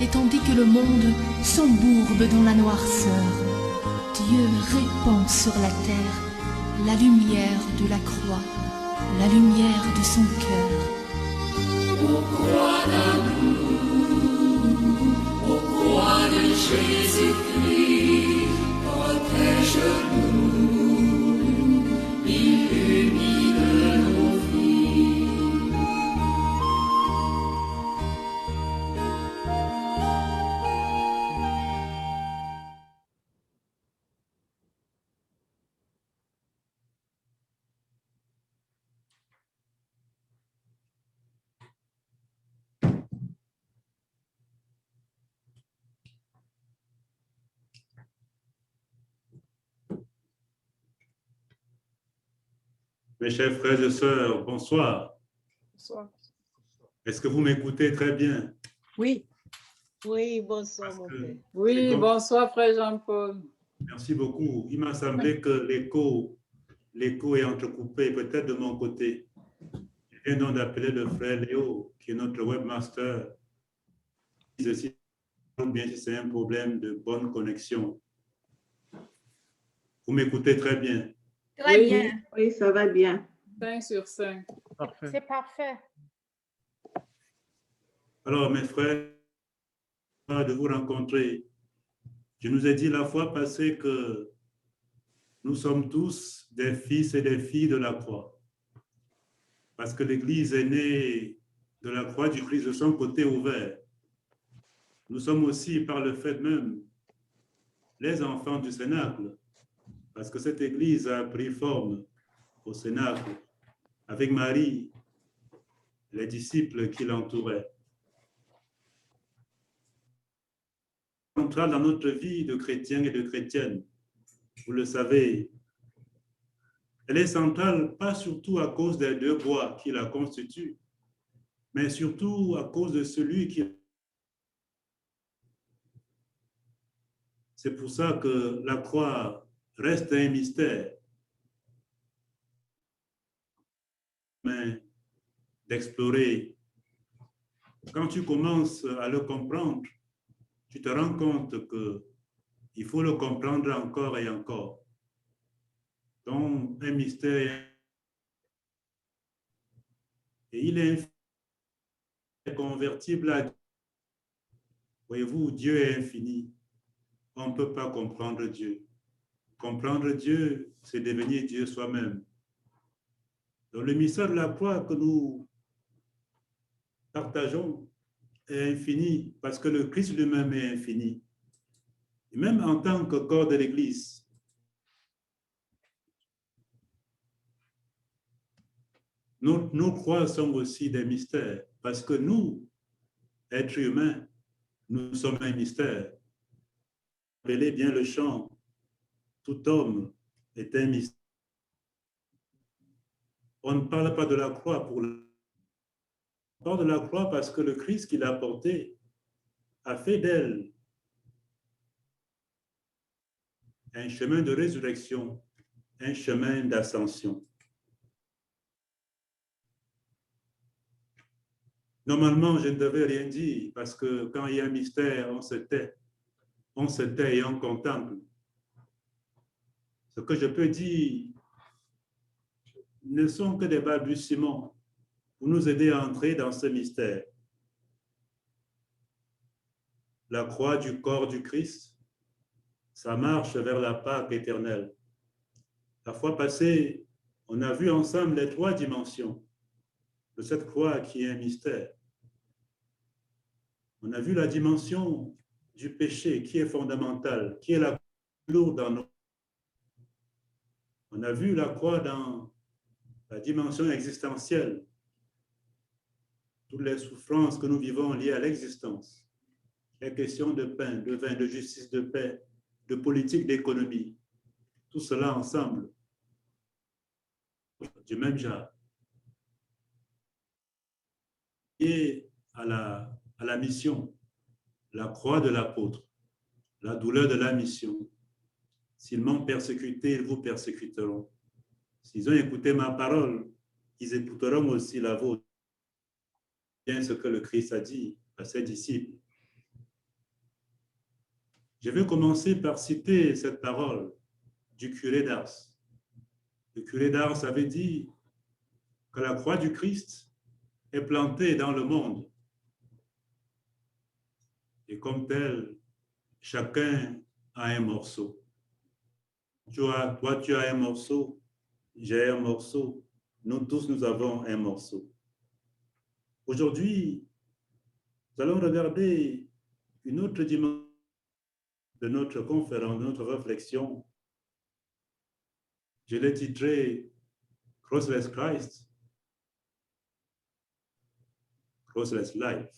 et tandis que le monde s'embourbe dans la noirceur, Dieu répand sur la terre la lumière de la croix, la lumière de son cœur. Ô croix d'amour, ô croix de Jésus-Christ, protège-nous, illumine nos vies. Mes chers frères et sœurs, bonsoir. Bonsoir. Est-ce que vous m'écoutez très bien? Oui. Oui, bonsoir, mon père. Oui, comme... bonsoir, frère Jean-Paul. Merci beaucoup. Il m'a semblé que l'écho est entrecoupé, peut-être de mon côté. Je viens donc d'appeler le frère Léo, qui est notre webmaster. Bien si c'est un problème de bonne connexion. Vous m'écoutez très bien? Très Oui. bien. Oui, ça va bien. 5 sur 5. Parfait. C'est parfait. Alors, mes frères, de vous rencontrer. Je nous ai dit la fois passée que nous sommes tous des fils et des filles de la croix. Parce que l'Église est née de la croix du Christ de son côté ouvert. Nous sommes aussi, par le fait même, les enfants du Cénacle. Parce que cette Église a pris forme au Cénacle avec Marie, les disciples qui l'entouraient. Centrale dans notre vie de chrétiens et de chrétiennes. Vous le savez, elle est centrale pas surtout à cause des deux bois qui la constituent, mais surtout à cause de celui qui... C'est pour ça que la croix reste un mystère, mais d'explorer. Quand tu commences à le comprendre, tu te rends compte qu'il faut le comprendre encore et encore. Donc, un mystère. Et il est convertible à Dieu. Voyez-vous, Dieu est infini. On ne peut pas comprendre Dieu. Comprendre Dieu, c'est devenir Dieu soi-même. Donc, le mystère de la croix que nous partageons est infini parce que le Christ lui-même est infini. Et même en tant que corps de l'Église, nos croix sont aussi des mystères parce que nous, êtres humains, nous sommes un mystère. Appelez bien le chant, tout homme est un mystère. On ne parle pas de la croix pour le... On parle de la croix parce que le Christ qui l'a porté a fait d'elle un chemin de résurrection, un chemin d'ascension. Normalement, je ne devais rien dire parce que quand il y a un mystère, on se tait et on contemple. Ce que je peux dire ne sont que des balbutiements pour nous aider à entrer dans ce mystère. La croix du corps du Christ, ça marche vers la Pâque éternelle. La fois passée, on a vu ensemble les 3 dimensions de cette croix qui est un mystère. On a vu la dimension du péché qui est fondamentale, qui est la plus lourde dans nos... On a vu la croix dans la dimension existentielle, toutes les souffrances que nous vivons liées à l'existence, les questions de pain, de vin, de justice, de paix, de politique, d'économie, tout cela ensemble, du même genre. Et à la mission, la croix de l'apôtre, la douleur de la mission. S'ils m'ont persécuté, ils vous persécuteront. S'ils ont écouté ma parole, ils écouteront aussi la vôtre. Bien ce que le Christ a dit à ses disciples. Je vais commencer par citer cette parole du curé d'Ars. Le curé d'Ars avait dit que la croix du Christ est plantée dans le monde. Et comme tel, chacun a un morceau. Toi, tu as un morceau, j'ai un morceau. Nous tous, nous avons un morceau. Aujourd'hui, nous allons regarder une autre dimension de notre conférence, de notre réflexion. Je l'ai titré Crossless Christ, Crossless Life.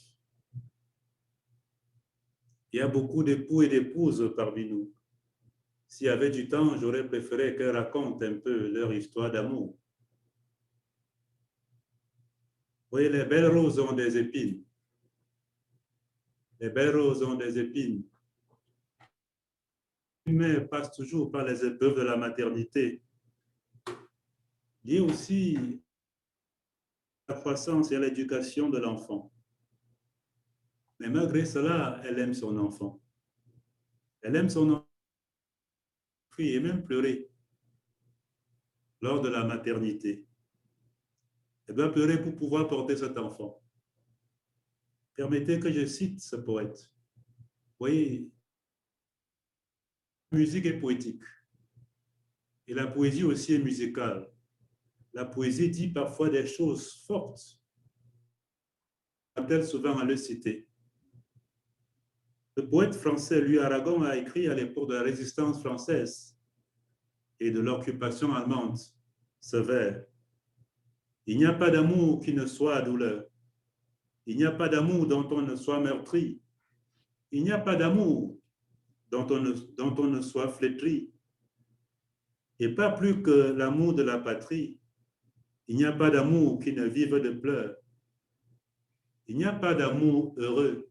Il y a beaucoup d'époux et d'épouses parmi nous. S'il y avait du temps, j'aurais préféré qu'elles racontent un peu leur histoire d'amour. Vous voyez, les belles roses ont des épines. Les belles roses ont des épines. L'humain passe toujours par les épreuves de la maternité. Il y a aussi la croissance et l'éducation de l'enfant. Mais malgré cela, elle aime son enfant. Elle aime son enfant et même pleurer lors de la maternité. Elle doit pleurer pour pouvoir porter cet enfant. Permettez que je cite ce poète. Vous voyez, la musique est poétique. Et la poésie aussi est musicale. La poésie dit parfois des choses fortes. On appelle souvent à le citer. Le poète français Louis Aragon a écrit à l'époque de la résistance française et de l'occupation allemande ce vers. Il n'y a pas d'amour qui ne soit douleur. Il n'y a pas d'amour dont on ne soit meurtri. Il n'y a pas d'amour dont on ne soit flétri. Et pas plus que l'amour de la patrie. Il n'y a pas d'amour qui ne vive de pleurs. Il n'y a pas d'amour heureux.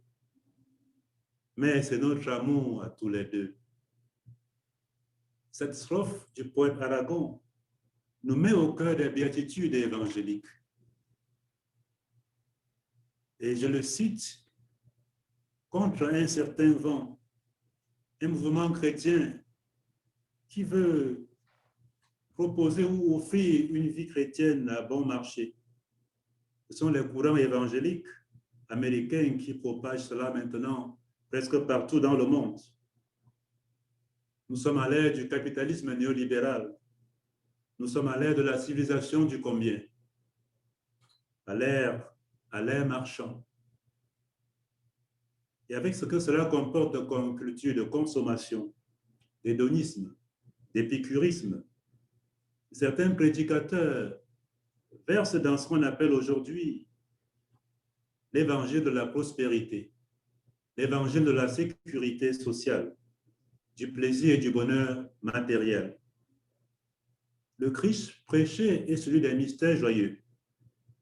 Mais c'est notre amour à tous les deux. Cette strophe du poète Aragon nous met au cœur des béatitudes évangéliques. Et je le cite, contre un certain vent, un mouvement chrétien qui veut proposer ou offrir une vie chrétienne à bon marché. Ce sont les courants évangéliques américains qui propagent cela maintenant presque partout dans le monde. Nous sommes à l'ère du capitalisme néolibéral. Nous sommes à l'ère de la civilisation du combien, à l'ère marchand. Et avec ce que cela comporte comme culture de consommation, d'hédonisme, d'épicurisme, certains prédicateurs versent dans ce qu'on appelle aujourd'hui l'évangile de la prospérité, l'évangile de la sécurité sociale, du plaisir et du bonheur matériel. Le Christ prêché est celui des mystères joyeux,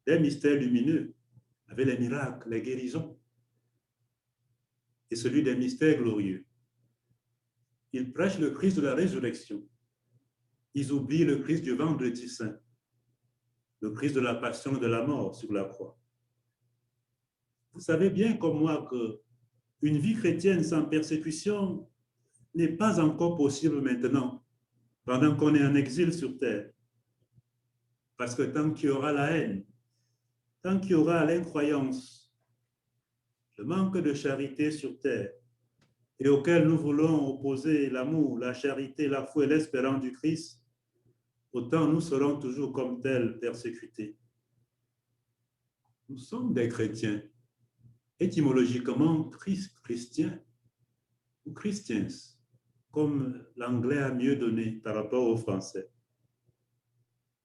des mystères lumineux, avec les miracles, les guérisons, et celui des mystères glorieux. Ils prêchent le Christ de la résurrection. Ils oublient le Christ du vendredi saint, le Christ de la passion et de la mort sur la croix. Vous savez bien comme moi qu'une vie chrétienne sans persécution n'est pas encore possible maintenant, pendant qu'on est en exil sur terre. Parce que tant qu'il y aura la haine, tant qu'il y aura l'incroyance, le manque de charité sur terre, et auquel nous voulons opposer l'amour, la charité, la foi et l'espérance du Christ, autant nous serons toujours comme tels persécutés. Nous sommes des chrétiens, étymologiquement chrétiens ou Christians, comme l'anglais a mieux donné par rapport au français.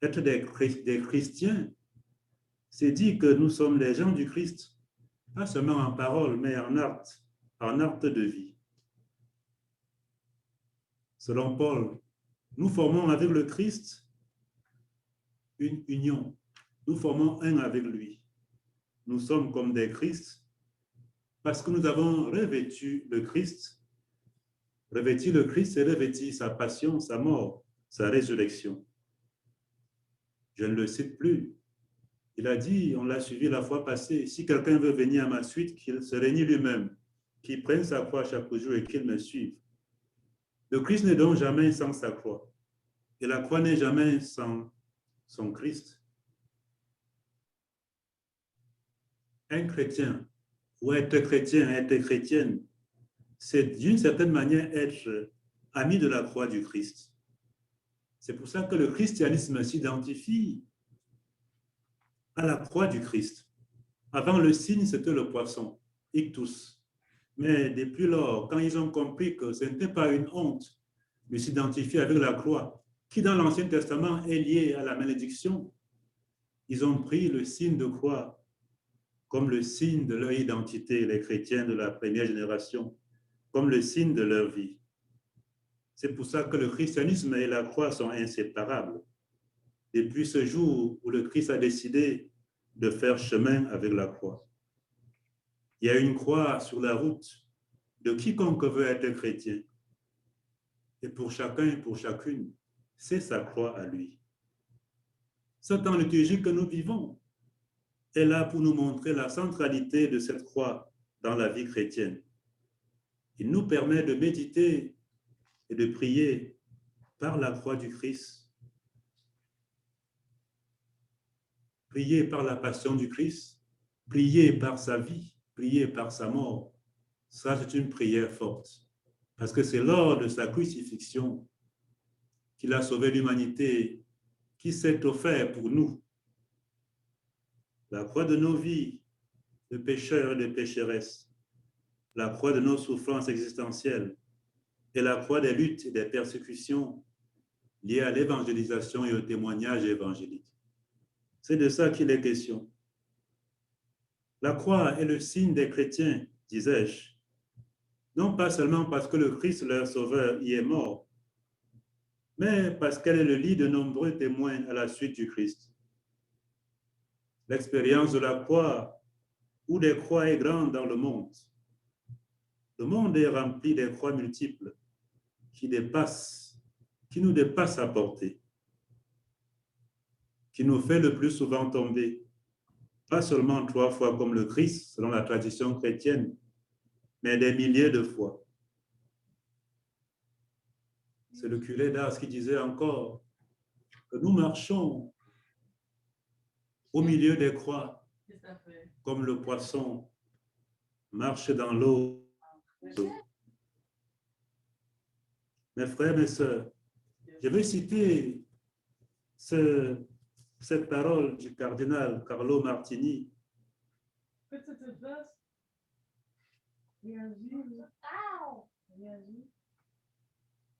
Être des chrétiens, c'est dire que nous sommes les gens du Christ, pas seulement en parole, mais en acte de vie. Selon Paul, nous formons avec le Christ une union. Nous formons un avec lui. Nous sommes comme des Christ parce que nous avons revêtu le Christ. Revêtir le Christ, c'est revêtir sa passion, sa mort, sa résurrection. Je ne le cite plus. Il a dit, on l'a suivi la fois passée, si quelqu'un veut venir à ma suite, qu'il se renie lui-même, qu'il prenne sa croix chaque jour et qu'il me suive. Le Christ n'est donc jamais sans sa croix. Et la croix n'est jamais sans son Christ. Un chrétien, ou être chrétien, être chrétienne, c'est d'une certaine manière être ami de la croix du Christ. C'est pour ça que le christianisme s'identifie à la croix du Christ. Avant, le signe, c'était le poisson, ictus. Mais depuis lors, quand ils ont compris que ce n'était pas une honte de s'identifier avec la croix, qui dans l'Ancien Testament est liée à la malédiction, ils ont pris le signe de croix comme le signe de leur identité, les chrétiens de la première génération, comme le signe de leur vie. C'est pour ça que le christianisme et la croix sont inséparables. Depuis ce jour où le Christ a décidé de faire chemin avec la croix. Il y a une croix sur la route de quiconque veut être chrétien. Et pour chacun et pour chacune, c'est sa croix à lui. Ce temps liturgique que nous vivons est là pour nous montrer la centralité de cette croix dans la vie chrétienne. Il nous permet de méditer et de prier par la croix du Christ, prier par la passion du Christ, prier par sa vie, prier par sa mort. Ça, c'est une prière forte, parce que c'est lors de sa crucifixion qu'il a sauvé l'humanité, qui s'est offert pour nous. La croix de nos vies, de pécheurs et de pécheresses, la croix de nos souffrances existentielles, et la croix des luttes et des persécutions liées à l'évangélisation et au témoignage évangélique. C'est de ça qu'il est question. La croix est le signe des chrétiens, disais-je, non pas seulement parce que le Christ, leur sauveur, y est mort, mais parce qu'elle est le lit de nombreux témoins à la suite du Christ. L'expérience de la croix ou des croix est grande dans le monde. Le monde est rempli des croix multiples qui nous dépassent à portée, qui nous fait le plus souvent tomber, pas seulement 3 fois comme le Christ, selon la tradition chrétienne, mais des milliers de fois. C'est le curé d'Ars qui disait encore que nous marchons au milieu des croix, comme le poisson marche dans l'eau. Mes frères, mes sœurs, je vais citer cette parole du cardinal Carlo Martini.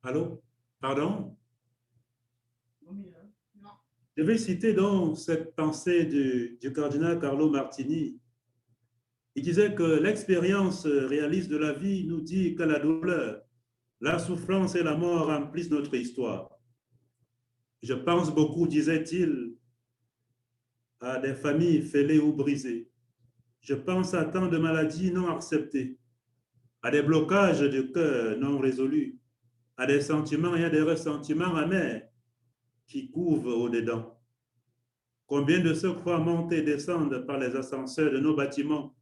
Allô? Pardon? Je vais citer donc cette pensée du cardinal Carlo Martini. Il disait que l'expérience réaliste de la vie nous dit que la douleur, la souffrance et la mort remplissent notre histoire. Je pense beaucoup, disait-il, à des familles fêlées ou brisées. Je pense à tant de maladies non acceptées, à des blocages de cœur non résolus, à des sentiments et à des ressentiments amers qui couvent au-dedans. Combien de ceux croient monter et descendent par les ascenseurs de nos bâtiments?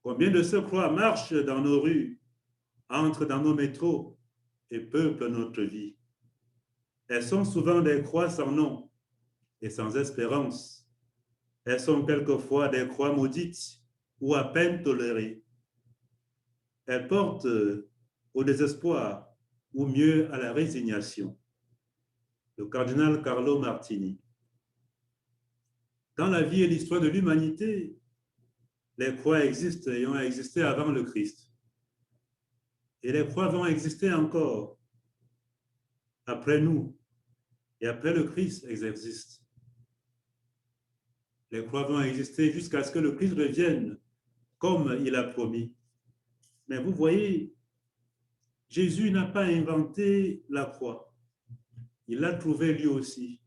Combien de ceux croient marchent dans nos rues, entrent dans nos métros et peuplent notre vie? Elles sont souvent des croix sans nom et sans espérance. Elles sont quelquefois des croix maudites ou à peine tolérées. Elles portent au désespoir ou mieux à la résignation. Le cardinal Carlo Martini. Dans la vie et l'histoire de l'humanité, les croix existent et ont existé avant le Christ. Et les croix vont exister encore après nous et après le Christ existe. Les croix vont exister jusqu'à ce que le Christ revienne comme il a promis. Mais vous voyez, Jésus n'a pas inventé la croix. Il l'a trouvée lui aussi.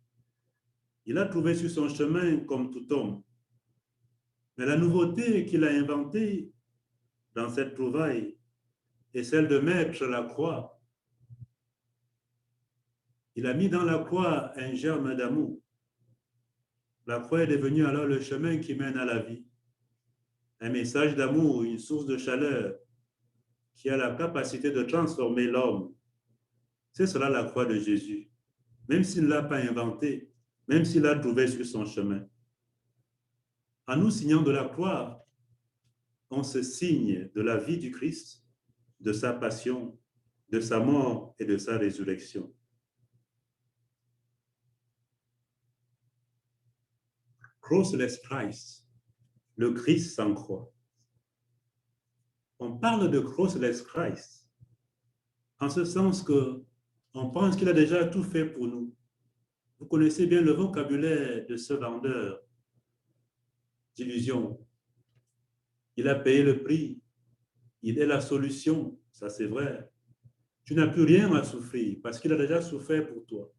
Il l'a trouvée sur son chemin comme tout homme. Mais la nouveauté qu'il a inventée dans cette trouvaille est celle de mettre la croix. Il a mis dans la croix un germe d'amour. La croix est devenue alors le chemin qui mène à la vie. Un message d'amour, une source de chaleur qui a la capacité de transformer l'homme. C'est cela la croix de Jésus. Même s'il ne l'a pas inventé, même s'il l'a trouvé sur son chemin. En nous signant de la croix, on se signe de la vie du Christ, de sa passion, de sa mort et de sa résurrection. Crossless Christ, le Christ sans croix. On parle de crossless Christ en ce sens que on pense qu'il a déjà tout fait pour nous. Vous connaissez bien le vocabulaire de ce vendeur d'illusions. Il a payé le prix. Il est la solution. Ça, c'est vrai. Tu n'as plus rien à souffrir parce qu'il a déjà souffert pour toi.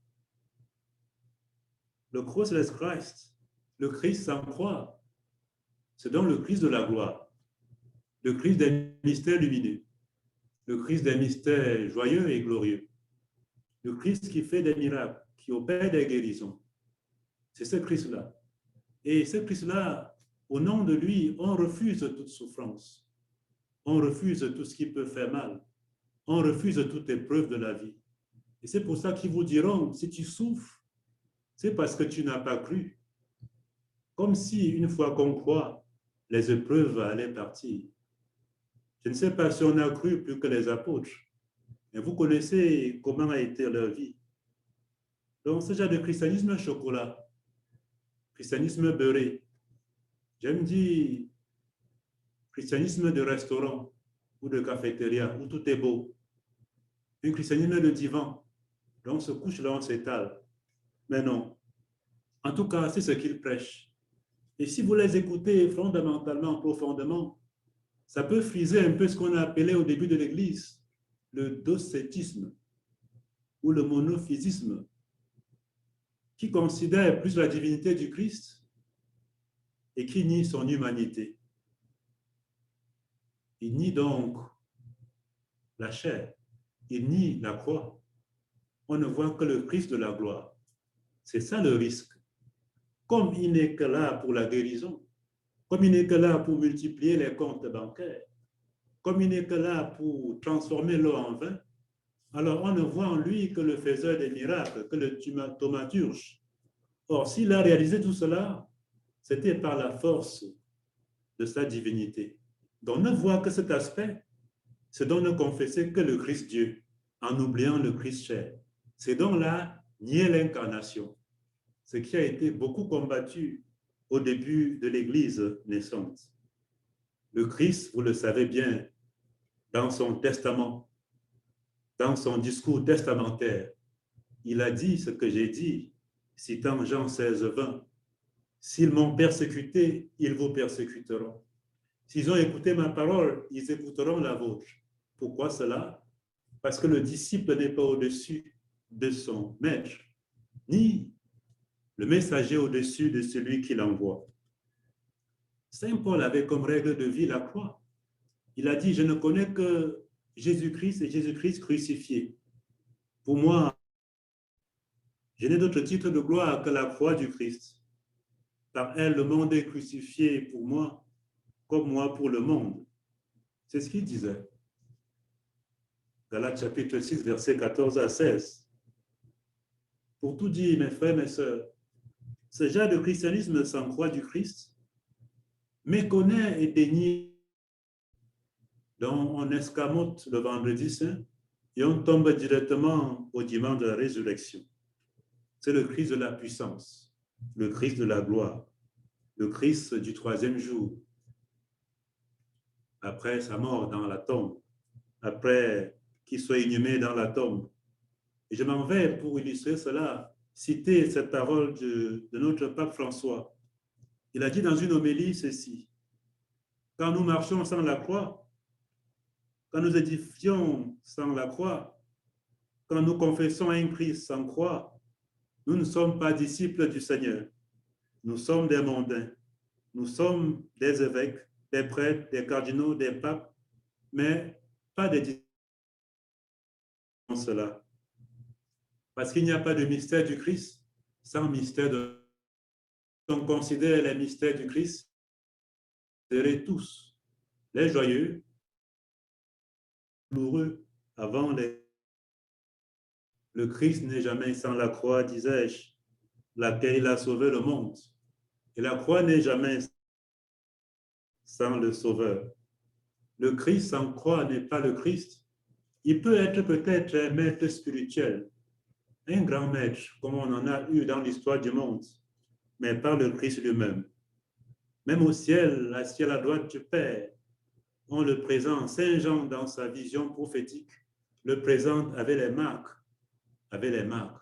Le crossless Christ, le Christ sans croix, c'est donc le Christ de la gloire, le Christ des mystères lumineux, le Christ des mystères joyeux et glorieux, le Christ qui fait des miracles, qui opère des guérisons. C'est ce Christ-là. Et ce Christ-là, au nom de lui, on refuse toute souffrance. On refuse tout ce qui peut faire mal. On refuse toute épreuve de la vie. Et c'est pour ça qu'ils vous diront, si tu souffres, c'est parce que tu n'as pas cru. Comme si, une fois qu'on croit, les épreuves allaient partir. Je ne sais pas si on a cru plus que les apôtres, mais vous connaissez comment a été leur vie. Donc, ce genre de christianisme chocolat, christianisme beurré, j'aime dire christianisme de restaurant ou de cafétéria où tout est beau, un christianisme de divan, là on se couche, là on s'étale. Mais non, en tout cas, c'est ce qu'ils prêchent. Et si vous les écoutez fondamentalement, profondément, ça peut friser un peu ce qu'on a appelé au début de l'Église le docétisme ou le monophysisme, qui considère plus la divinité du Christ et qui nie son humanité. Il nie donc la chair, il nie la croix. On ne voit que le Christ de la gloire. C'est ça le risque. Comme il n'est que là pour la guérison, comme il n'est que là pour multiplier les comptes bancaires, comme il n'est que là pour transformer l'eau en vin, alors on ne voit en lui que le faiseur des miracles, que le thaumaturge. Or, s'il a réalisé tout cela, c'était par la force de sa divinité. Donc, ne voit que cet aspect, c'est donc ne confesser que le Christ Dieu, en oubliant le Christ chair. C'est donc là nier l'incarnation, ce qui a été beaucoup combattu au début de l'Église naissante. Le Christ, vous le savez bien, dans son testament, dans son discours testamentaire, il a dit ce que j'ai dit, citant Jean 16, 20. S'ils m'ont persécuté, ils vous persécuteront. S'ils ont écouté ma parole, ils écouteront la vôtre. Pourquoi cela? Parce que le disciple n'est pas au-dessus de son maître, ni le messager au-dessus de celui qui l'envoie. Saint Paul avait comme règle de vie la croix. Il a dit, je ne connais que Jésus-Christ et Jésus-Christ crucifié. Pour moi, je n'ai d'autre titre de gloire que la croix du Christ. Par elle, le monde est crucifié pour moi, comme moi pour le monde. C'est ce qu'il disait. Galates chapitre 6, versets 14 à 16. Pour tout dire, mes frères, mes sœurs, ce genre de christianisme sans croix du Christ méconnaît et dénie. Donc, on escamote le vendredi saint et on tombe directement au dimanche de la résurrection. C'est le Christ de la puissance, le Christ de la gloire, le Christ du troisième jour, après sa mort dans la tombe, après qu'il soit inhumé dans la tombe. Et je m'en vais pour illustrer cela, citer cette parole de notre pape François. Il a dit dans une homélie ceci: quand nous marchons sans la croix, quand nous édifions sans la croix, quand nous confessons un Christ sans croix, nous ne sommes pas disciples du Seigneur. Nous sommes des mondains. Nous sommes des évêques, des prêtres, des cardinaux, des papes, mais pas des disciples de cela. Parce qu'il n'y a pas de mystère du Christ sans mystère de... On considère les mystères du Christ, vous serez tous les joyeux, douloureux avant le Christ n'est jamais sans la croix, disais-je, laquelle il a sauvé le monde. Et la croix n'est jamais sans le Sauveur. Le Christ sans croix n'est pas le Christ. Il peut être peut-être un maître spirituel, un grand maître, comme on en a eu dans l'histoire du monde, mais pas le Christ lui-même. Même au ciel, assis à la droite du Père, on le présente. Saint Jean, dans sa vision prophétique, le présente avec les marques. Avec les marques.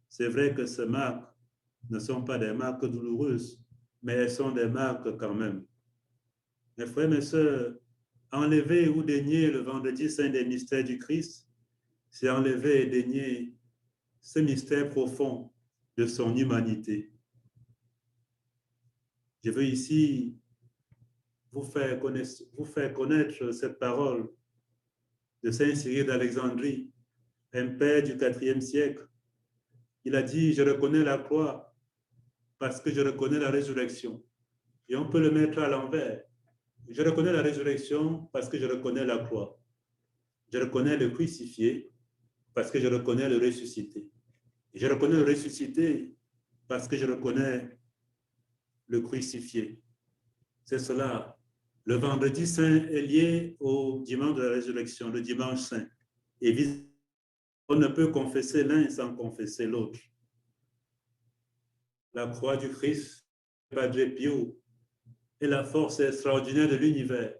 C'est vrai que ces marques ne sont pas des marques douloureuses, mais elles sont des marques quand même. Mes frères, mes sœurs, enlever ou dénier le vendredi saint des mystères du Christ, c'est enlever et dénier ce mystère profond de son humanité. Je veux ici vous faire connaître cette parole de Saint Cyril d'Alexandrie, un père du IVe siècle. Il a dit, je reconnais la croix parce que je reconnais la résurrection. Et on peut le mettre à l'envers. Je reconnais la résurrection parce que je reconnais la croix. Je reconnais le crucifié parce que je reconnais le ressuscité. Et je reconnais le ressuscité parce que je reconnais le crucifié. C'est cela. Le vendredi saint est lié au dimanche de la résurrection, le dimanche saint. Et on ne peut confesser l'un sans confesser l'autre. La croix du Christ, Padre Pio, est la force extraordinaire de l'univers.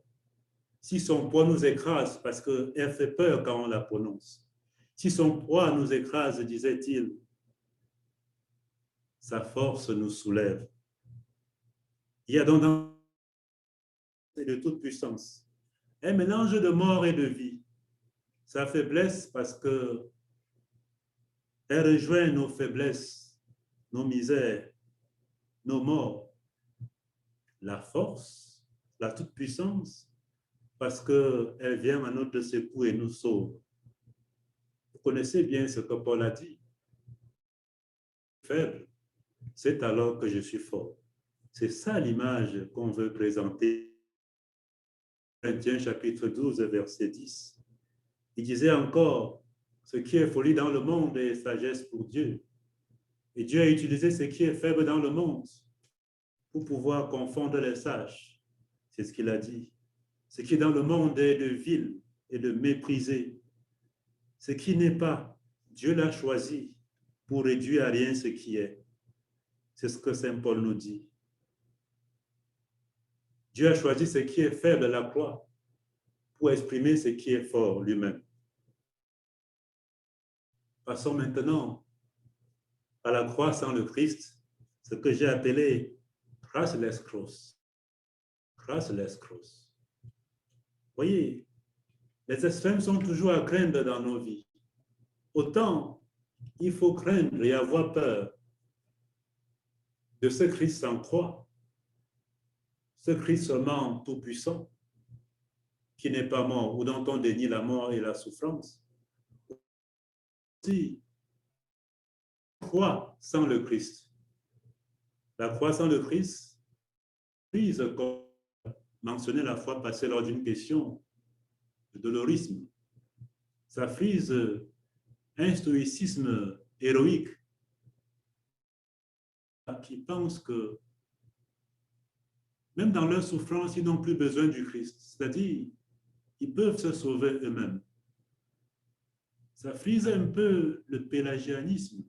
Si son poids nous écrase, parce qu'elle fait peur quand on la prononce, si son poids nous écrase, disait-il, sa force nous soulève. Il y a donc dans de toute puissance un mélange de mort et de vie. Sa faiblesse parce que elle rejoint nos faiblesses, nos misères, nos morts. La force, la toute-puissance, parce qu'elle vient à notre secours et nous sauve. Vous connaissez bien ce que Paul a dit. Faible, c'est alors que je suis fort. C'est ça l'image qu'on veut présenter. Corinthiens chapitre 12, verset 10. Il disait encore, ce qui est folie dans le monde est sagesse pour Dieu. Et Dieu a utilisé ce qui est faible dans le monde pour pouvoir confondre les sages. C'est ce qu'il a dit. Ce qui est dans le monde est de vil et de méprisé. Ce qui n'est pas, Dieu l'a choisi pour réduire à rien ce qui est. C'est ce que Saint Paul nous dit. Dieu a choisi ce qui est faible à la croix pour exprimer ce qui est fort lui-même. Passons maintenant à la croix sans le Christ, ce que j'ai appelé crossless cross. Crossless cross. Voyez, les extrêmes sont toujours à craindre dans nos vies. Autant il faut craindre et avoir peur de ce Christ sans croix, ce Christ seulement tout-puissant, qui n'est pas mort, ou dont on dénie la mort et la souffrance. Si croix sans le Christ, la croix sans le Christ, prise comme mentionné la fois passée lors d'une question de dolorisme, ça frise un stoïcisme héroïque qui pense que même dans leur souffrance, ils n'ont plus besoin du Christ. C'est-à-dire, ils peuvent se sauver eux-mêmes. Ça frise un peu le pélagianisme.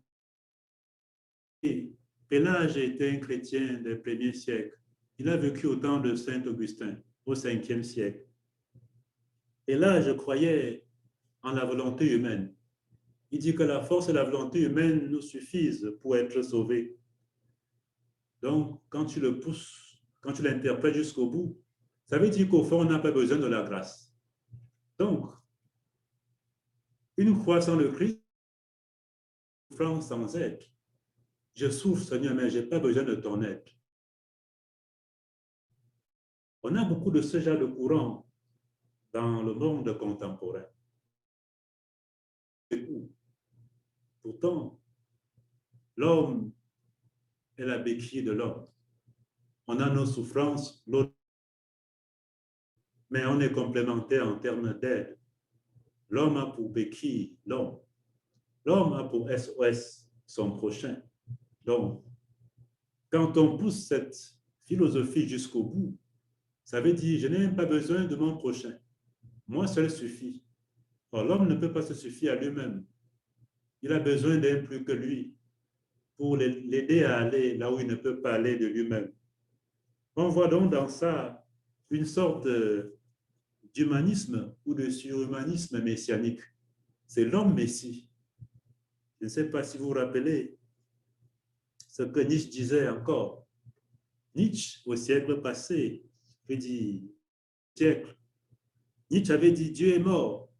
Et Pélage était un chrétien des premiers siècles. Il a vécu au temps de Saint Augustin, au 5e siècle. Et là, je croyais en la volonté humaine. Il dit que la force et la volonté humaine nous suffisent pour être sauvés. Donc, quand tu le pousses, quand tu l'interprètes jusqu'au bout, ça veut dire qu'au fond, on n'a pas besoin de la grâce. Donc, une croix sans le Christ, une souffrance sans aide. Je souffre, Seigneur, mais je n'ai pas besoin de ton aide. On a beaucoup de ce genre de courant dans le monde contemporain. Pourtant, l'homme est la béquille de l'homme. On a nos souffrances, l'autre, mais on est complémentaires en termes d'aide. L'homme a pour béquille l'homme. L'homme a pour SOS son prochain. Donc, quand on pousse cette philosophie jusqu'au bout, ça veut dire, je n'ai même pas besoin de mon prochain. Moi seul suffit. Or, l'homme ne peut pas se suffire à lui-même. Il a besoin d'un plus que lui pour l'aider à aller là où il ne peut pas aller de lui-même. On voit donc dans ça une sorte d'humanisme ou de surhumanisme messianique. C'est l'homme messie. Je ne sais pas si vous vous rappelez ce que Nietzsche disait encore. Nietzsche, au siècle passé, je dis siècle, Nietzsche avait dit Dieu est mort.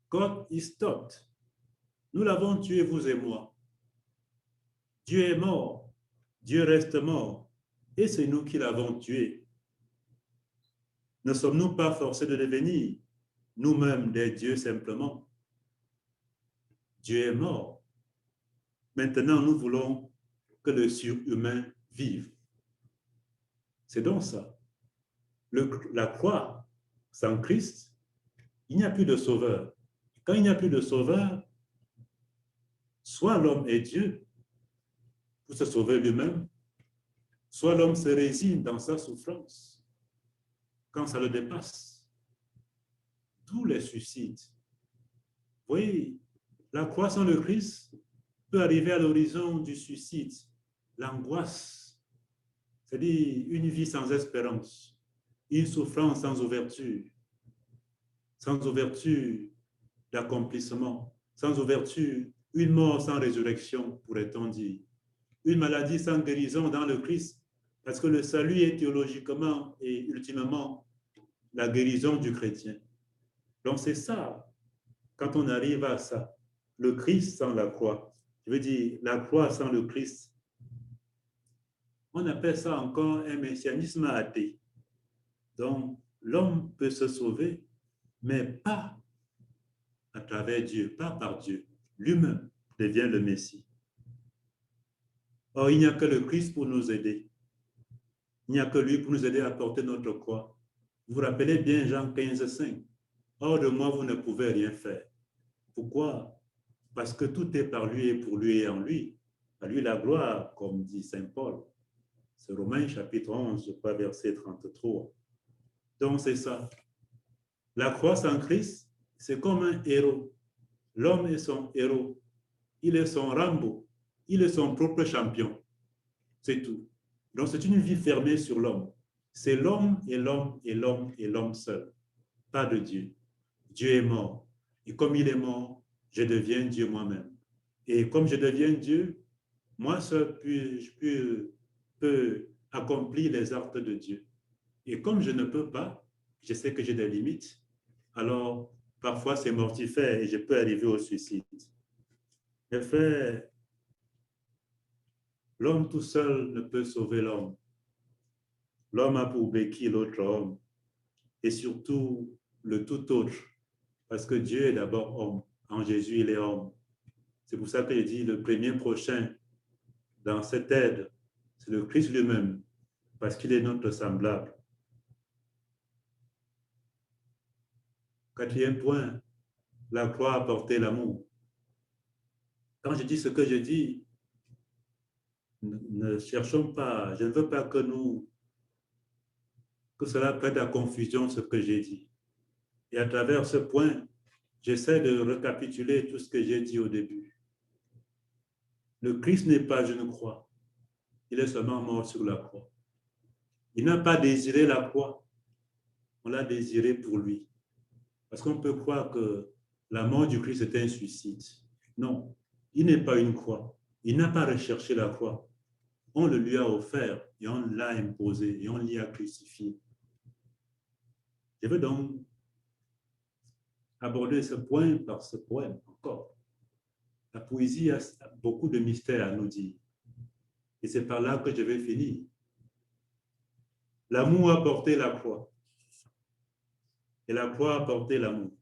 God is dead. Nous l'avons tué, vous et moi. Dieu est mort. Dieu reste mort. Et c'est nous qui l'avons tué. Ne sommes-nous pas forcés de devenir nous-mêmes des dieux simplement? Dieu est mort. Maintenant, nous voulons que le surhumain vive. C'est donc ça. La croix, sans Christ, il n'y a plus de sauveur. Quand il n'y a plus de sauveur, soit l'homme est Dieu pour se sauver lui-même, soit l'homme se résigne dans sa souffrance quand ça le dépasse. D'où les suicides. Vous voyez, la croix sans le Christ peut arriver à l'horizon du suicide, l'angoisse, c'est-à-dire une vie sans espérance, une souffrance sans ouverture d'accomplissement, sans ouverture, une mort sans résurrection, pourrait-on dire, une maladie sans guérison dans le Christ, parce que le salut est théologiquement et ultimement la guérison du chrétien. Donc c'est ça, quand on arrive à ça, le Christ sans la croix, je veux dire la croix sans le Christ, on appelle ça encore un messianisme athée. Donc l'homme peut se sauver, mais pas à travers Dieu, pas par Dieu. Lui-même devient le Messie. Or, il n'y a que le Christ pour nous aider. Il n'y a que lui pour nous aider à porter notre croix. Vous vous rappelez bien Jean 15, 5. Hors de moi, vous ne pouvez rien faire. Pourquoi? Parce que tout est par lui et pour lui et en lui. À lui la gloire, comme dit saint Paul. C'est Romains chapitre 11, je crois, verset 33. Donc, c'est ça. La croix sans Christ, c'est comme un héros. L'homme est son héros. Il est son Rambo. Il est son propre champion. C'est tout. Donc, c'est une vie fermée sur l'homme. C'est l'homme et l'homme et l'homme et l'homme seul. Pas de Dieu. Dieu est mort. Et comme il est mort, je deviens Dieu moi-même. Et comme je deviens Dieu, moi seul, je peux accomplir les actes de Dieu. Et comme je ne peux pas, je sais que j'ai des limites. Alors, parfois, c'est mortifère et je peux arriver au suicide. Mes frères, l'homme tout seul ne peut sauver l'homme. L'homme a pour béquille l'autre homme. Et surtout, le tout autre. Parce que Dieu est d'abord homme. En Jésus, il est homme. C'est pour ça que je dis le premier prochain dans cette aide, c'est le Christ lui-même. Parce qu'il est notre semblable. Quatrième point, la croix a porté l'amour. Quand je dis ce que je dis, ne cherchons pas, je ne veux pas que cela prête à confusion ce que j'ai dit. Et à travers ce point, j'essaie de récapituler tout ce que j'ai dit au début. Le Christ n'est pas une croix, il est seulement mort sur la croix. Il n'a pas désiré la croix, on l'a désiré pour lui. Parce qu'on peut croire que la mort du Christ est un suicide. Non, il n'est pas une croix. Il n'a pas recherché la croix. On le lui a offert et on l'a imposé et on l'y a crucifié. Je veux donc aborder ce point par ce poème encore. La poésie a beaucoup de mystères à nous dire. Et c'est par là que je vais finir. L'amour a porté la croix. Et la croix a porté l'amour.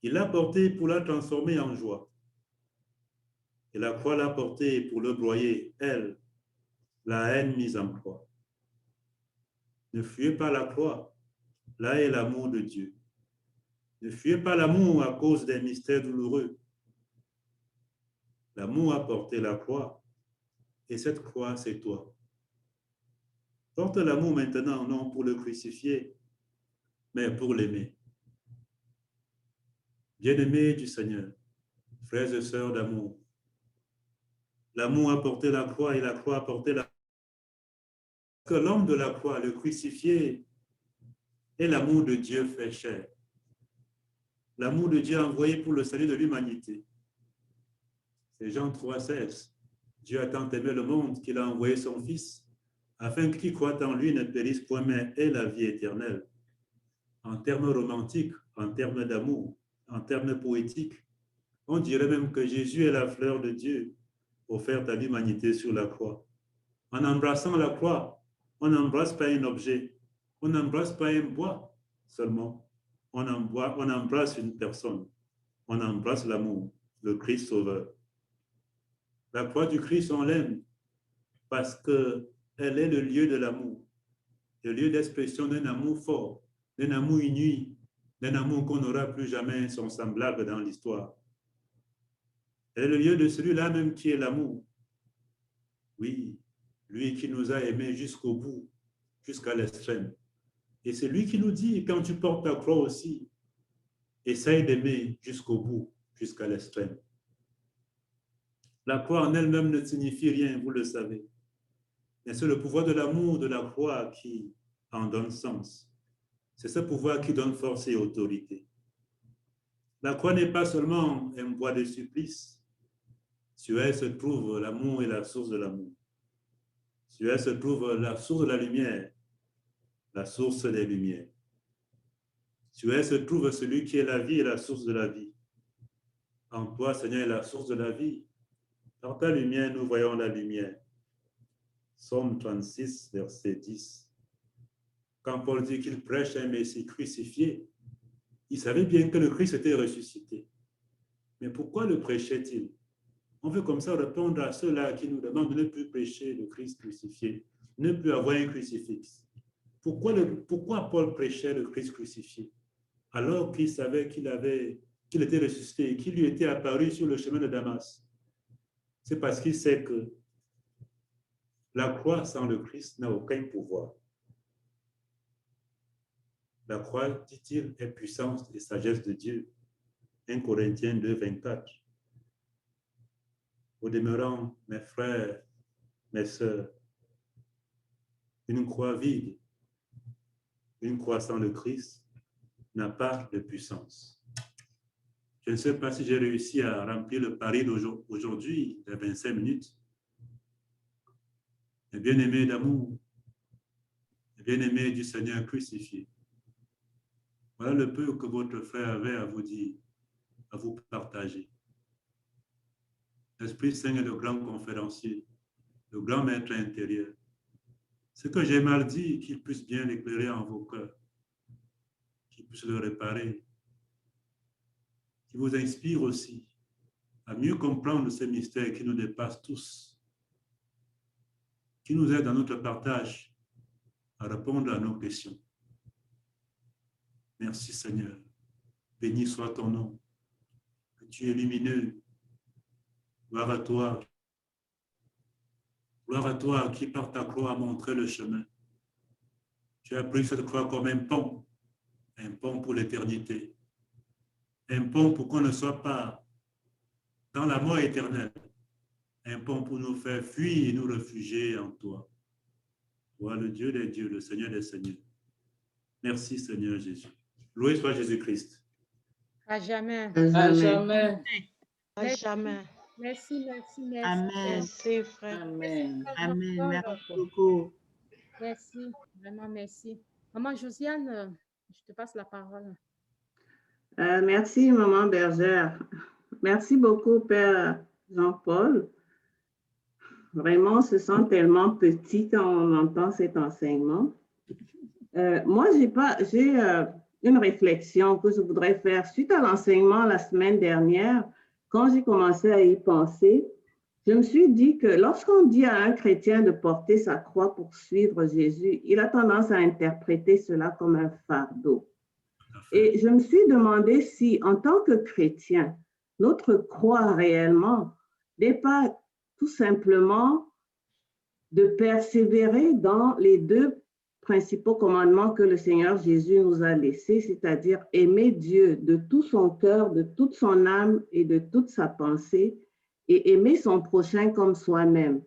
Il l'a porté pour la transformer en joie. Et la croix l'a porté pour le broyer, elle, la haine mise en croix. Ne fuyez pas la croix, là est l'amour de Dieu. Ne fuyez pas l'amour à cause des mystères douloureux. L'amour a porté la croix, et cette croix, c'est toi. Porte l'amour maintenant, non pour le crucifier, mais pour l'aimer. Bien-aimés du Seigneur, frères et sœurs d'amour, l'amour a porté la croix et la croix a porté la croix. Que l'homme de la croix, le crucifié, est l'amour de Dieu fait chair. L'amour de Dieu envoyé pour le salut de l'humanité. C'est Jean 3,16. Dieu a tant aimé le monde qu'il a envoyé son Fils, afin que qui croit en lui ne périsse point, mais ait la vie éternelle. En termes romantiques, en termes d'amour, en termes poétiques, on dirait même que Jésus est la fleur de Dieu offerte à l'humanité sur la croix. En embrassant la croix, on n'embrasse pas un objet, on n'embrasse pas un bois seulement, on embrasse une personne, on embrasse l'amour, le Christ sauveur. La croix du Christ, on l'aime parce qu'elle est le lieu de l'amour, le lieu d'expression d'un amour fort, d'un amour inouï, d'un amour qu'on n'aura plus jamais son semblable dans l'histoire. Elle est le lieu de celui-là même qui est l'amour. Oui, lui qui nous a aimés jusqu'au bout, jusqu'à l'extrême. Et c'est lui qui nous dit, quand tu portes ta croix aussi, essaye d'aimer jusqu'au bout, jusqu'à l'extrême. La croix en elle-même ne signifie rien, vous le savez. Mais c'est le pouvoir de l'amour de la croix qui en donne sens. C'est ce pouvoir qui donne force et autorité. La croix n'est pas seulement un bois de supplice. Sur elle se trouve l'amour et la source de l'amour. Sur elle se trouve la source de la lumière, la source des lumières. Sur elle se trouve celui qui est la vie et la source de la vie. En toi, Seigneur, est la source de la vie. Dans ta lumière, nous voyons la lumière. Psaume 36, verset 10. Quand Paul dit qu'il prêche un Messie crucifié, il savait bien que le Christ était ressuscité. Mais pourquoi le prêchait-il? On veut comme ça répondre à ceux-là qui nous demandent de ne plus prêcher le Christ crucifié, ne plus avoir un crucifix. Pourquoi Paul prêchait le Christ crucifié alors qu'il savait qu'il était ressuscité et qu'il lui était apparu sur le chemin de Damas? C'est parce qu'il sait que la croix sans le Christ n'a aucun pouvoir. La croix, dit-il, est puissance et sagesse de Dieu. 1 Corinthiens 2, 24. Au demeurant, mes frères, mes sœurs, une croix vide, une croix sans le Christ n'a pas de puissance. Je ne sais pas si j'ai réussi à remplir le pari d'aujourd'hui, de 25 minutes. Mes bien-aimés d'amour, mes bien-aimés du Seigneur crucifié, voilà le peu que votre frère avait à vous dire, à vous partager. L'Esprit Saint est le grand conférencier, le grand maître intérieur. Ce que j'ai mal dit, qu'il puisse bien l'éclairer en vos cœurs, qu'il puisse le réparer, qui vous inspire aussi à mieux comprendre ces mystères qui nous dépassent tous, qui nous aident dans notre partage à répondre à nos questions. Merci Seigneur, béni soit ton nom, que tu es lumineux. Gloire à toi qui par ta croix a montré le chemin. Tu as pris cette croix comme un pont pour l'éternité, un pont pour qu'on ne soit pas dans la mort éternelle, un pont pour nous faire fuir et nous réfugier en toi. Toi, le Dieu des dieux, le Seigneur des seigneurs. Merci Seigneur Jésus. Loué soit Jésus-Christ. À jamais. À jamais. À jamais. Merci, merci, merci. Amen. Merci, frère. Amen. Amen. Merci beaucoup. Merci, vraiment merci. Maman Josiane, je te passe la parole. Merci, Maman Bergère. Merci beaucoup, Père Jean-Paul. Vraiment, ce sont tellement petits quand on entend cet enseignement. Moi, j'ai une réflexion que je voudrais faire suite à l'enseignement la semaine dernière. Quand j'ai commencé à y penser, je me suis dit que lorsqu'on dit à un chrétien de porter sa croix pour suivre Jésus, il a tendance à interpréter cela comme un fardeau. Et je me suis demandé si, en tant que chrétien, notre croix réellement n'est pas tout simplement de persévérer dans les deux principaux commandements que le Seigneur Jésus nous a laissés, c'est-à-dire aimer Dieu de tout son cœur, de toute son âme et de toute sa pensée, et aimer son prochain comme soi-même.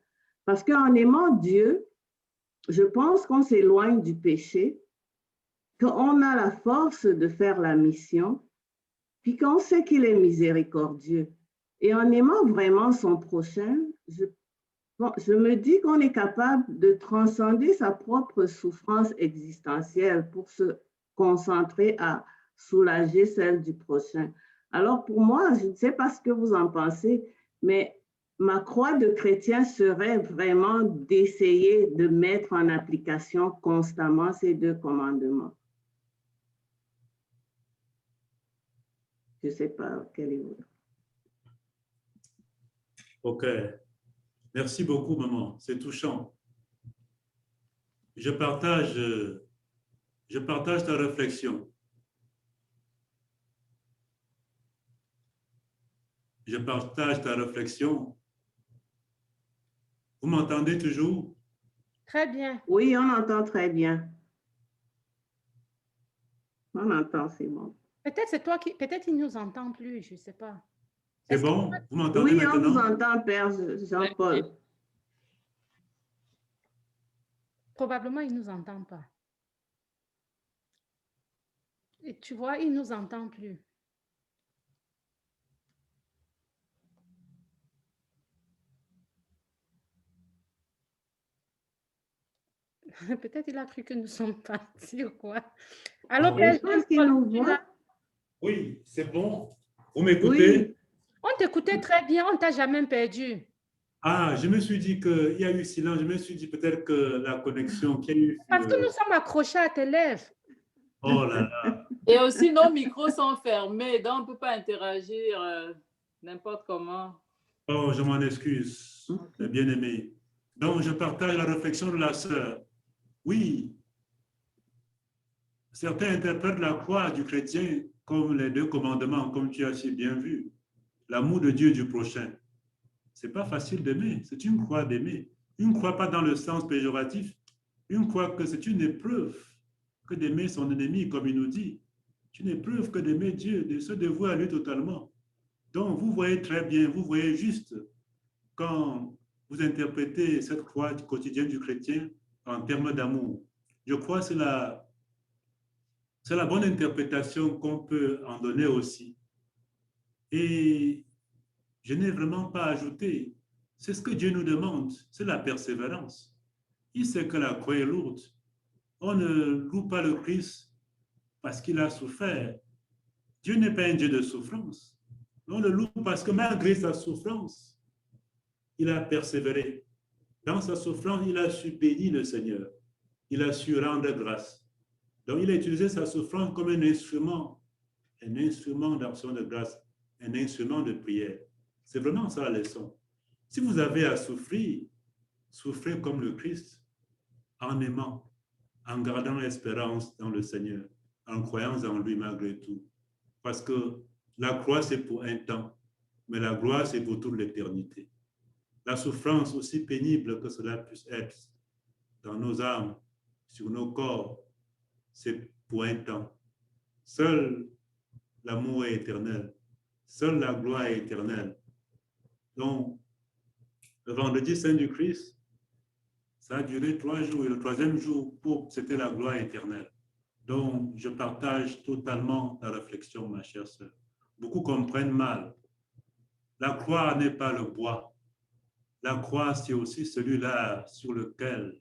Parce qu'en aimant Dieu, je pense qu'on s'éloigne du péché, qu'on a la force de faire la mission, puis qu'on sait qu'il est miséricordieux. Et en aimant vraiment son prochain, je me dis qu'on est capable de transcender sa propre souffrance existentielle pour se concentrer à soulager celle du prochain. Alors pour moi, je ne sais pas ce que vous en pensez, mais ma croix de chrétien serait vraiment d'essayer de mettre en application constamment ces deux commandements. Je ne sais pas quel est votre. OK. Merci beaucoup, maman. C'est touchant. Je partage ta réflexion. Je partage ta réflexion. Vous m'entendez toujours? Très bien. Oui, on entend très bien. On entend, c'est bon. Peut-être c'est toi qui... Peut-être il ne nous entend plus, je ne sais pas. C'est bon? Vous m'entendez Oui, maintenant? on vous entend, Père Jean-Paul. Probablement, il ne nous entend pas. Et tu vois, il ne nous entend plus. Peut-être il a cru que nous sommes partis ou quoi. Alors, Oh. Père Je pense qu'il nous voit. Oui, c'est bon. Vous m'écoutez? Oui. On t'écoutait très bien, on ne t'a jamais perdu. Ah, je me suis dit qu'il y a eu silence. Je me suis dit peut-être que la connexion qu'il y a eu... Parce que nous sommes accrochés à tes lèvres. Oh là là. Et aussi, nos micros sont fermés, donc on ne peut pas interagir n'importe comment. Oh, je m'en excuse, bien-aimé. Donc, je partage la réflexion de la sœur. Oui, certains interprètent la croix du chrétien comme les deux commandements, comme tu as si bien vu. L'amour de Dieu et du prochain. Ce n'est pas facile d'aimer, c'est une croix d'aimer. Une croix pas dans le sens péjoratif, une croix que c'est une épreuve que d'aimer son ennemi, comme il nous dit. C'est une épreuve que d'aimer Dieu, de se dévouer à lui totalement. Donc, vous voyez très bien, vous voyez juste quand vous interprétez cette croix quotidienne du chrétien en termes d'amour. Je crois que c'est la bonne interprétation qu'on peut en donner aussi. Et je n'ai vraiment pas ajouté. C'est ce que Dieu nous demande, c'est la persévérance. Il sait que la croix est lourde. On ne loue pas le Christ parce qu'il a souffert. Dieu n'est pas un Dieu de souffrance. On le loue parce que malgré sa souffrance, il a persévéré. Dans sa souffrance, il a su bénir le Seigneur. Il a su rendre grâce. Donc, il a utilisé sa souffrance comme un instrument d'action de grâce, un instrument de prière. C'est vraiment ça la leçon. Si vous avez à souffrir, souffrez comme le Christ, en aimant, en gardant l'espérance dans le Seigneur, en croyant en lui malgré tout. Parce que la croix, c'est pour un temps, mais la gloire, c'est pour toute l'éternité. La souffrance, aussi pénible que cela puisse être dans nos âmes, sur nos corps, c'est pour un temps. Seul l'amour est éternel. Seule la gloire est éternelle. Donc, le vendredi saint du Christ, ça a duré 3 jours et le 3e jour, c'était la gloire éternelle. Donc, je partage totalement ta réflexion, ma chère sœur. Beaucoup comprennent mal. La croix n'est pas le bois. La croix, c'est aussi celui-là sur lequel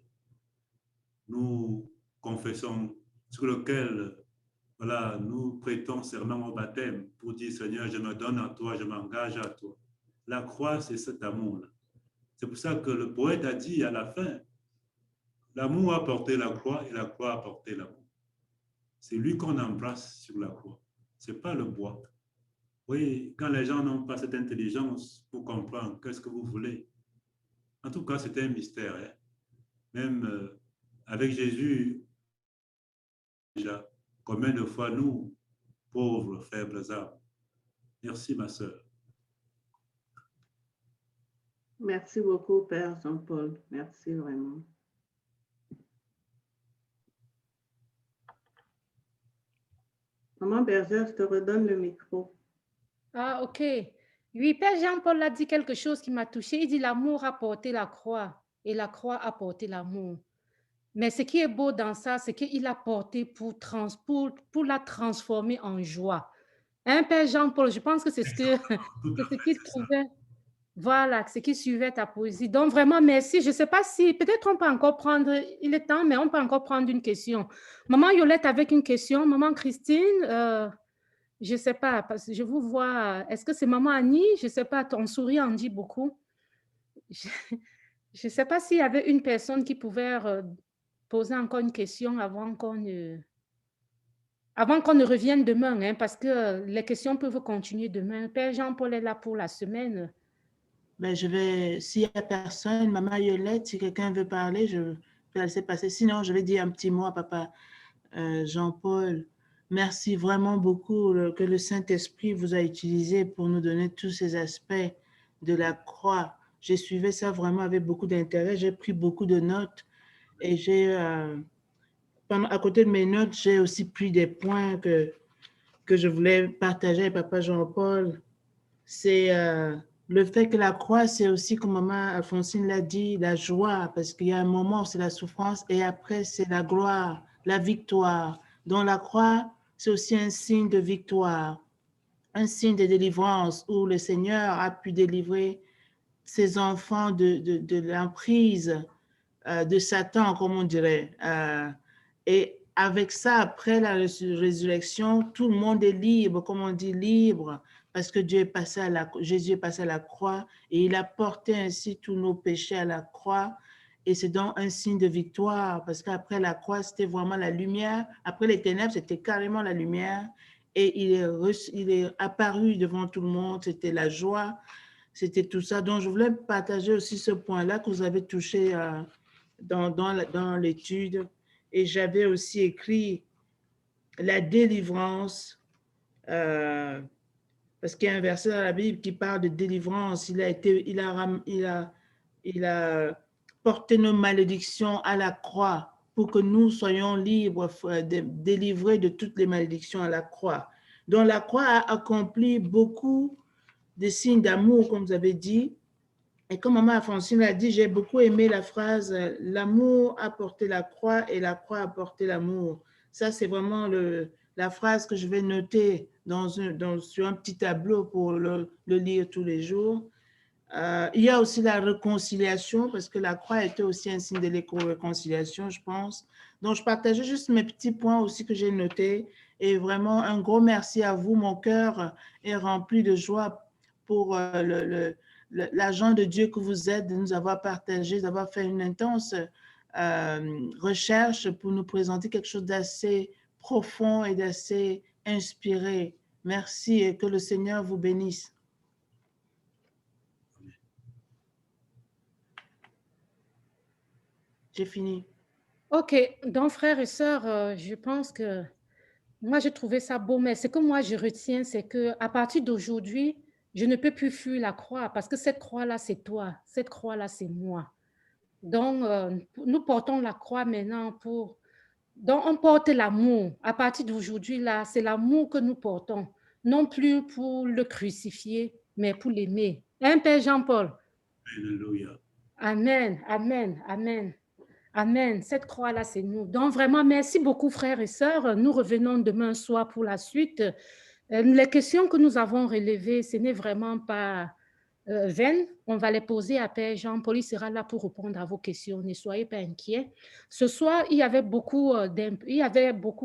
nous confessons, sur lequel voilà, nous prêtons serment au baptême pour dire, Seigneur, je me donne à toi, je m'engage à toi. La croix, c'est cet amour-là. C'est pour ça que le poète a dit à la fin, l'amour a porté la croix et la croix a porté l'amour. C'est lui qu'on embrasse sur la croix. Ce n'est pas le bois. Oui, quand les gens n'ont pas cette intelligence pour comprendre qu'est-ce que vous voulez. En tout cas, c'était un mystère. Hein? Même avec Jésus, déjà, combien de fois nous, pauvres, faibles âmes. Merci, ma sœur. Merci beaucoup, Père Jean-Paul. Merci vraiment. Maman Berger, je te redonne le micro. Ah, ok. Oui, Père Jean-Paul a dit quelque chose qui m'a touchée. Il dit l'amour a porté la croix et la croix a porté l'amour. Mais ce qui est beau dans ça, c'est qu'il a porté pour la transformer en joie. Hein, Père Jean-Paul, je pense que c'est ce qu'il trouvait. Voilà, ce qui suivait ta poésie. Donc, vraiment, merci. Je ne sais pas si, peut-être on peut encore prendre, il est temps, mais on peut encore prendre une question. Maman Yolette avec une question. Maman Christine, je ne sais pas, parce que je vous vois. Est-ce que c'est Maman Annie? Je ne sais pas, ton sourire en dit beaucoup. Je ne sais pas s'il y avait une personne qui pouvait poser encore une question avant qu'on ne revienne demain, hein, parce que les questions peuvent continuer demain. Père Jean-Paul est là pour la semaine. Ben, s'il n'y a personne, Maman Yolette, si quelqu'un veut parler, je vais la laisser passer. Sinon, je vais dire un petit mot à Papa Jean-Paul. Merci vraiment beaucoup que le Saint-Esprit vous a utilisé pour nous donner tous ces aspects de la croix. J'ai suivi ça vraiment avec beaucoup d'intérêt. J'ai pris beaucoup de notes et à côté de mes notes, j'ai aussi pris des points que je voulais partager avec Papa Jean-Paul. C'est le fait que la croix, c'est aussi, comme Maman Alphonsine l'a dit, la joie, parce qu'il y a un moment où c'est la souffrance et après, c'est la gloire, la victoire. Donc, la croix, c'est aussi un signe de victoire, un signe de délivrance où le Seigneur a pu délivrer ses enfants de l'emprise de Satan, comme on dirait. Et avec ça, après la résurrection, tout le monde est libre, comme on dit, libre, parce que Jésus est passé à la croix et il a porté ainsi tous nos péchés à la croix. Et c'est donc un signe de victoire, parce qu'après la croix, c'était vraiment la lumière. Après les ténèbres, c'était carrément la lumière. Et il est apparu devant tout le monde, c'était la joie, c'était tout ça. Donc, je voulais partager aussi ce point-là que vous avez touché dans l'étude. Et j'avais aussi écrit la délivrance, parce qu'il y a un verset dans la Bible qui parle de délivrance. Il a porté nos malédictions à la croix pour que nous soyons libres, délivrés de toutes les malédictions à la croix. Donc la croix a accompli beaucoup de signes d'amour, comme vous avez dit. Et comme Maman Alphonsine l'a dit, j'ai beaucoup aimé la phrase « L'amour a porté la croix et la croix a porté l'amour ». Ça, c'est vraiment la phrase que je vais noter sur un petit tableau pour le lire tous les jours. Il y a aussi la réconciliation, parce que la croix était aussi un signe de l'éco-réconciliation, je pense. Donc, je partageais juste mes petits points aussi que j'ai notés. Et vraiment, un gros merci à vous. Mon cœur est rempli de joie pour l'agent de Dieu que vous êtes, de nous avoir partagé, d'avoir fait une intense recherche pour nous présenter quelque chose d'assez profond et d'assez inspiré. Merci et que le Seigneur vous bénisse. J'ai fini. OK, donc frères et sœurs, je pense que moi, j'ai trouvé ça beau, mais ce que moi, je retiens, c'est qu'à partir d'aujourd'hui, je ne peux plus fuir la croix parce que cette croix-là, c'est toi. Cette croix-là, c'est moi. Donc, nous portons la croix maintenant Donc, on porte l'amour. À partir d'aujourd'hui, là, c'est l'amour que nous portons. Non plus pour le crucifier, mais pour l'aimer. Hein, Père Jean-Paul? Alléluia. Amen, amen, amen. Amen. Cette croix-là, c'est nous. Donc, vraiment, merci beaucoup, frères et sœurs. Nous revenons demain soir pour la suite. Les questions que nous avons relevées, ce n'est vraiment pas vaines. On va les poser à Père Jean-Paul. Il sera là pour répondre à vos questions. Ne soyez pas inquiets. Ce soir, il y avait beaucoup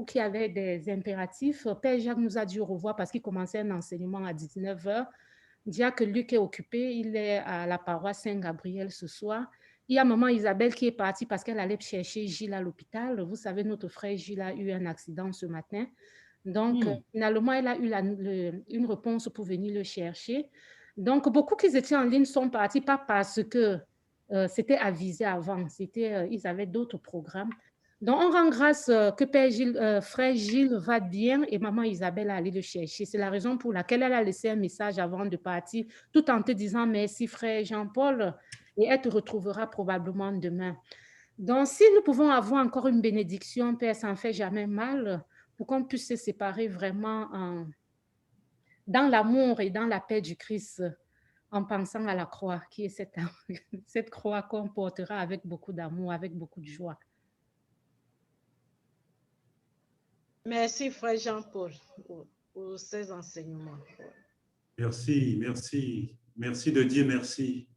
qui avaient des impératifs. Père Jacques nous a dit au revoir parce qu'il commençait un enseignement à 19h. Diacre Luc est occupé. Il est à la paroisse Saint-Gabriel ce soir. Il y a maman Isabelle qui est partie parce qu'elle allait chercher Gilles à l'hôpital. Vous savez, notre frère Gilles a eu un accident ce matin. Donc, finalement, elle a eu une réponse pour venir le chercher. Donc, beaucoup qui étaient en ligne sont partis, pas parce que c'était avisé avant. Ils avaient d'autres programmes. Donc, on rend grâce que Frère Gilles va bien et Maman Isabelle a allé le chercher. C'est la raison pour laquelle elle a laissé un message avant de partir, tout en te disant merci, Frère Jean-Paul, et elle te retrouvera probablement demain. Donc, si nous pouvons avoir encore une bénédiction, Père, ça ne fait jamais mal, pour qu'on puisse se séparer vraiment dans l'amour et dans la paix du Christ, en pensant à la croix, qui est cette croix qu'on portera avec beaucoup d'amour, avec beaucoup de joie. Merci, Frère Jean-Paul, pour ces enseignements. Merci, merci. Merci de dire merci.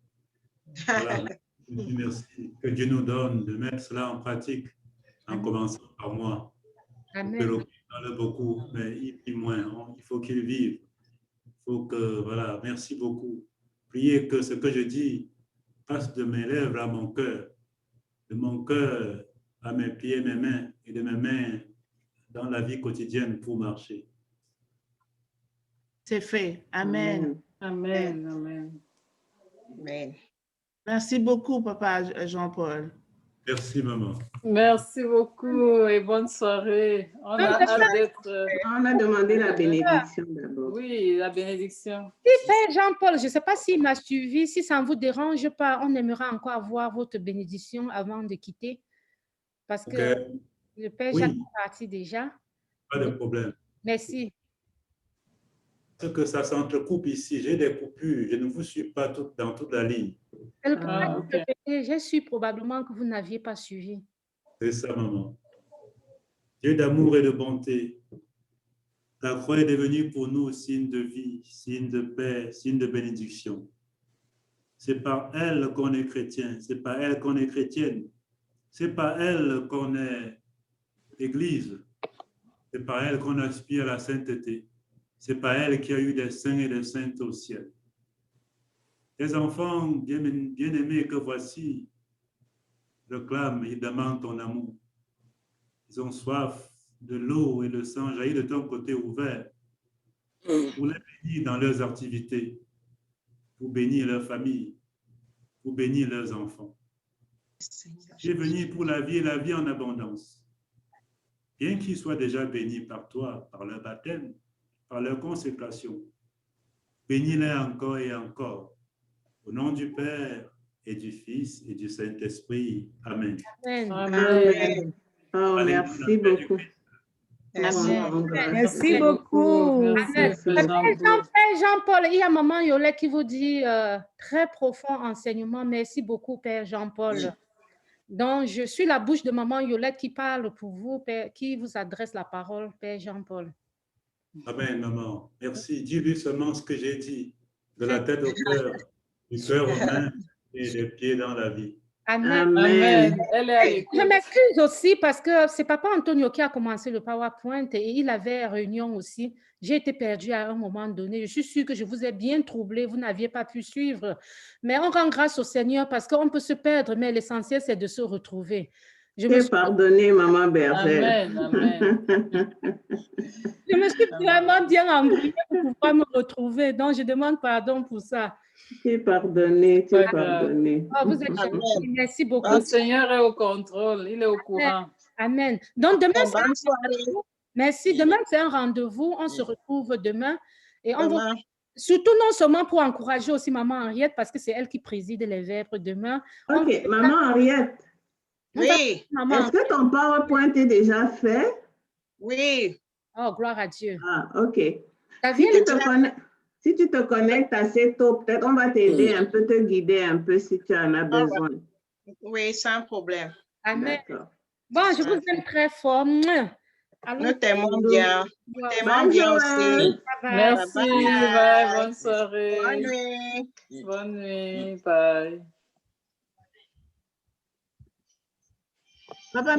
Voilà. Merci. Que Dieu nous donne de mettre cela en pratique en commençant par moi. Amen. Il parle beaucoup, mais il vit moins. Il faut qu'il vive. Il faut que, voilà, merci beaucoup. Priez que ce que je dis passe de mes lèvres à mon cœur, de mon cœur à mes pieds, mes mains, et de mes mains dans la vie quotidienne pour marcher. C'est fait. Amen. Amen. Amen. Amen. Merci beaucoup, Papa Jean-Paul. Merci, maman. Merci beaucoup et bonne soirée. On a hâte d'être... On a demandé la bénédiction d'abord. Oui, la bénédiction. Père Jean-Paul, je ne sais pas s'il m'a suivi. Si ça ne vous dérange pas, on aimerait encore avoir votre bénédiction avant de quitter. Parce que le Père Jacques est parti déjà. Pas de problème. Merci. Parce que ça s'entrecoupe ici. J'ai des coupures. Je ne vous suis pas dans toute la ligne. J'ai su probablement que vous n'aviez pas suivi. C'est ça, maman. Dieu d'amour et de bonté. La croix est devenue pour nous signe de vie, signe de paix, signe de bénédiction. C'est par elle qu'on est chrétien. C'est par elle qu'on est chrétienne. C'est par elle qu'on est Église. C'est par elle qu'on aspire à la sainteté. C'est par elle qu'il y a eu des saints et des saintes au ciel. Les enfants bien-aimés que voici réclament et demandent ton amour. Ils ont soif de l'eau et le sang jaillit de ton côté ouvert pour les bénir dans leurs activités, pour bénir leur famille, pour bénir leurs enfants. Tu es venu pour la vie et la vie en abondance. Bien qu'ils soient déjà bénis par toi, par leur baptême, par leur consécration, bénis-les encore et encore. Au nom du Père et du Fils et du Saint-Esprit. Amen. Amen. Amen. Oh, merci beaucoup. Merci beaucoup. Père Jean-Paul, il y a Maman Yolette qui vous dit très profond enseignement. Merci beaucoup, Père Jean-Paul. Donc, je suis la bouche de Maman Yolette qui parle pour vous, Père, qui vous adresse la parole, Père Jean-Paul. Amen, maman. Merci. Dis-lui seulement ce que j'ai dit, de la tête au cœur, du cœur aux mains et des pieds dans la vie. Amen. Amen. Je m'excuse aussi parce que c'est Papa Antonio qui a commencé le PowerPoint et il avait réunion aussi. J'ai été perdue à un moment donné. Je suis sûre que je vous ai bien troublé. Vous n'aviez pas pu suivre. Mais on rend grâce au Seigneur parce qu'on peut se perdre, mais l'essentiel, c'est de se retrouver. Je me suis pardonné, Maman Berger. Amen, amen. Je me suis vraiment bien embrouillée pour pouvoir me retrouver. Donc, je demande pardon pour ça. Tu es pardonné, tu es pardonné. Oh, vous êtes gentil. Merci beaucoup. Le Seigneur est au contrôle, il est au courant. Amen. Donc, demain, merci. Demain, c'est un rendez-vous. On se retrouve demain. Et on va... Surtout non seulement pour encourager aussi Maman Henriette, parce que c'est elle qui préside les Vêpres demain. OK, Maman Henriette. Oui. Est-ce que ton PowerPoint est déjà fait? Oui. Oh, gloire à Dieu. Ah, OK. Si tu te connectes assez tôt, peut-être on va t'aider un peu, te guider un peu si tu en as besoin. Oui, sans problème. Amen. Bon, je vous aime très fort. Nous t'aimons bien. Nous t'aimons bien aussi. Merci. Bye. Bonne soirée. Bonne nuit. Bonne nuit. Bye. Papa,